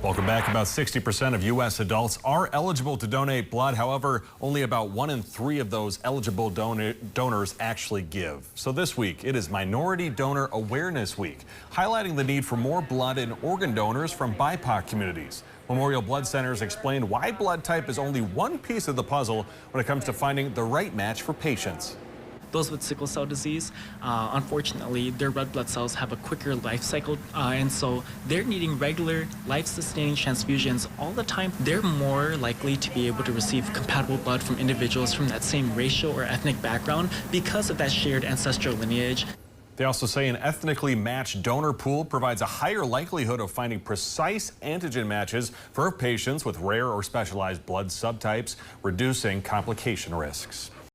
Welcome back. About 60% of U.S. adults are eligible to donate blood. However, only about 1 in 3 of those eligible donors actually give. So this week, it is Minority Donor Awareness Week, highlighting the need for more blood and organ donors from BIPOC communities. Memorial Blood Centers explained why blood type is only one piece of the puzzle when it comes to finding the right match for patients. Those with sickle cell disease, unfortunately, their red blood cells have a quicker life cycle, and so they're needing regular, life-sustaining transfusions all the time. They're more likely to be able to receive compatible blood from individuals from that same racial or ethnic background because of that shared ancestral lineage. They also say an ethnically matched donor pool provides a higher likelihood of finding precise antigen matches for patients with rare or specialized blood subtypes, reducing complication risks.